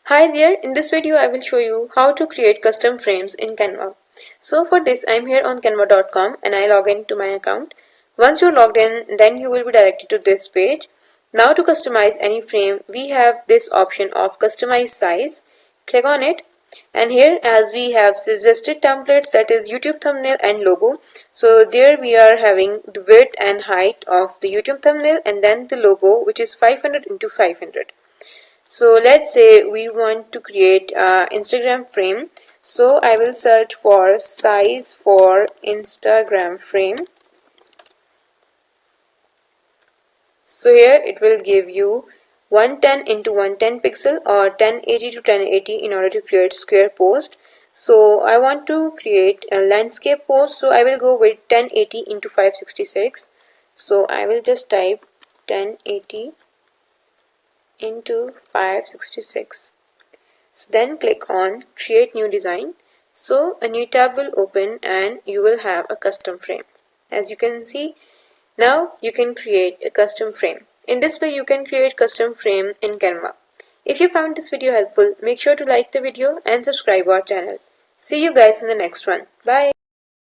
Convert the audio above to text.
Hi there, in this video I will show you how to create custom frames in Canva. So for this I'm here on canva.com and I log in to my account. Once you're logged in, then you will be directed to this page. Now to customize any frame, we have this option of customize size. Click on it, and here as we have suggested templates, that is YouTube thumbnail and logo. So there we are having the width and height of the YouTube thumbnail and then the logo, which is 500 into 500. So let's say we want to create Instagram frame. So I will search for size for Instagram frame. So here it will give you 110 into 110 pixel or 1080 to 1080 in order to create square post. So I want to create a landscape post, so I will go with 1080 into 566. So I will just type 1080 into 566. So then click on create new design. So a new tab will open and you will have a custom frame. As you can see, now you can create a custom frame. In this way you can create custom frame in Canva. If you found this video helpful, make sure to like the video and subscribe our channel. See you guys in the next one. Bye.